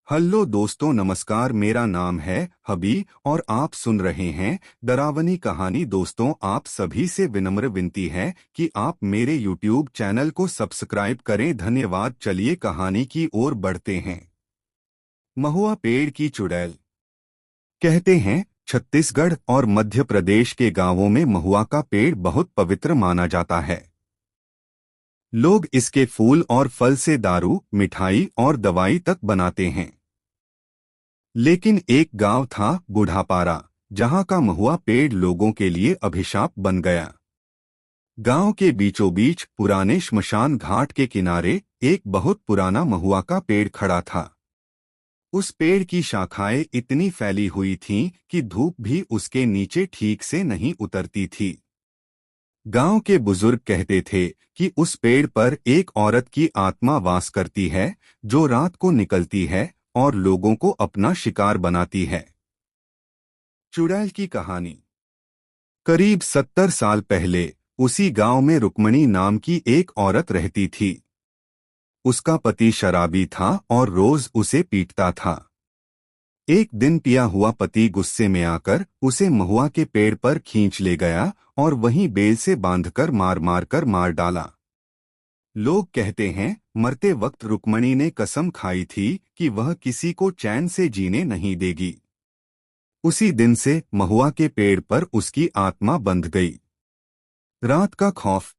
Hello दोस्तों, नमस्कार। मेरा नाम है हबी और आप सुन रहे हैं डरावनी कहानी। दोस्तों, आप सभी से विनम्र विनती है कि आप मेरे यूट्यूब चैनल को सब्सक्राइब करें। धन्यवाद। चलिए कहानी की ओर बढ़ते हैं। महुआ पेड़ की चुड़ैल। कहते हैं छत्तीसगढ़ और मध्य प्रदेश के गांवों में महुआ का पेड़ बहुत पवित्र माना जाता है। लोग इसके फूल और फल से दारू, मिठाई और दवाई तक बनाते हैं। लेकिन एक गांव था बूढ़ापारा, जहां का महुआ पेड़ लोगों के लिए अभिशाप बन गया। गांव के बीचों बीच पुराने श्मशान घाट के किनारे एक बहुत पुराना महुआ का पेड़ खड़ा था। उस पेड़ की शाखाएं इतनी फैली हुई थीं कि धूप भी उसके नीचे ठीक से नहीं उतरती थी। गांव के बुजुर्ग कहते थे कि उस पेड़ पर एक औरत की आत्मा वास करती है, जो रात को निकलती है और लोगों को अपना शिकार बनाती है। चुड़ैल की कहानी। करीब 70 साल पहले उसी गांव में रुक्मणी नाम की एक औरत रहती थी। उसका पति शराबी था और रोज उसे पीटता था। एक दिन पिया हुआ पति गुस्से में आकर उसे महुआ के पेड़ पर खींच ले गया और वहीं बेल से बांधकर मार डाला। लोग कहते हैं मरते वक्त रुक्मणी ने कसम खाई थी कि वह किसी को चैन से जीने नहीं देगी। उसी दिन से महुआ के पेड़ पर उसकी आत्मा बंध गई। रात का खौफ।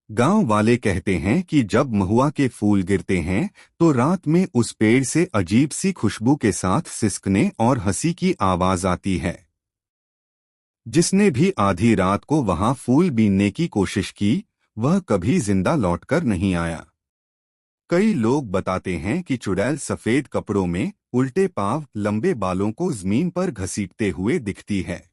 गांव वाले कहते हैं कि जब महुआ के फूल गिरते हैं तो रात में उस पेड़ से अजीब सी खुशबू के साथ सिसकने और हंसी की आवाज आती है। जिसने भी आधी रात को वहां फूल बीनने की कोशिश की, वह कभी जिंदा लौटकर नहीं आया। कई लोग बताते हैं कि चुड़ैल सफेद कपड़ों में, उल्टे पांव, लंबे बालों को जमीन पर घसीटते हुए दिखती है।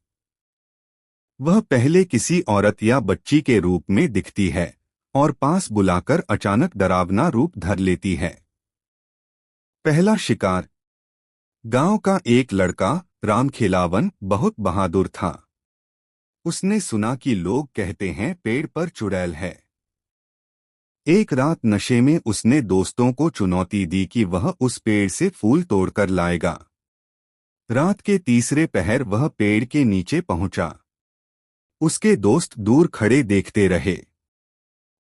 वह पहले किसी औरत या बच्ची के रूप में दिखती है और पास बुलाकर अचानक डरावना रूप धर लेती है। पहला शिकार। गांव का एक लड़का रामखेलावन बहुत बहादुर था। उसने सुना कि लोग कहते हैं पेड़ पर चुड़ैल है। एक रात नशे में उसने दोस्तों को चुनौती दी कि वह उस पेड़ से फूल तोड़कर लाएगा। रात के तीसरे पहर वह पेड़ के नीचे पहुंचा। उसके दोस्त दूर खड़े देखते रहे।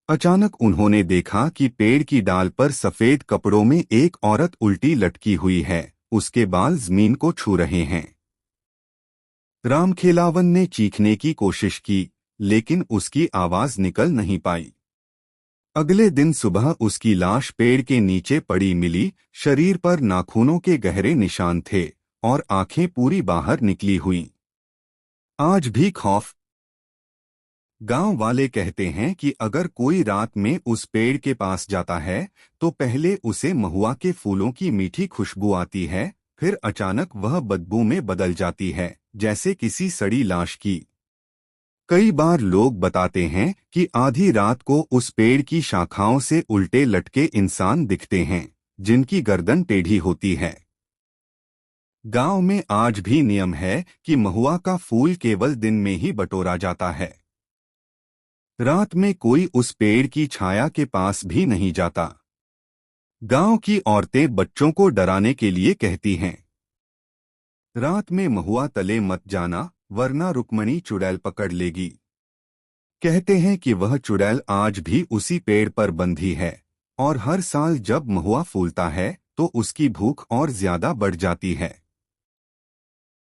अचानक उन्होंने देखा कि पेड़ की डाल पर सफेद कपड़ों में एक औरत उल्टी लटकी हुई है। उसके बाल जमीन को छू रहे हैं। रामखेलावन ने चीखने की कोशिश की, लेकिन उसकी आवाज निकल नहीं पाई। अगले दिन सुबह उसकी लाश पेड़ के नीचे पड़ी मिली। शरीर पर नाखूनों के गहरे निशान थे और आंखें पूरी बाहर निकली हुईं। आज भी खौफ। गांव वाले कहते हैं कि अगर कोई रात में उस पेड़ के पास जाता है तो पहले उसे महुआ के फूलों की मीठी खुशबू आती है, फिर अचानक वह बदबू में बदल जाती है, जैसे किसी सड़ी लाश की। कई बार लोग बताते हैं कि आधी रात को उस पेड़ की शाखाओं से उल्टे लटके इंसान दिखते हैं, जिनकी गर्दन टेढ़ी होती है। गांव में आज भी नियम है कि महुआ का फूल केवल दिन में ही बटोरा जाता है। रात में कोई उस पेड़ की छाया के पास भी नहीं जाता। गांव की औरतें बच्चों को डराने के लिए कहती हैं, रात में महुआ तले मत जाना, वरना रुक्मणी चुड़ैल पकड़ लेगी। कहते हैं कि वह चुड़ैल आज भी उसी पेड़ पर बंधी है और हर साल जब महुआ फूलता है तो उसकी भूख और ज्यादा बढ़ जाती है।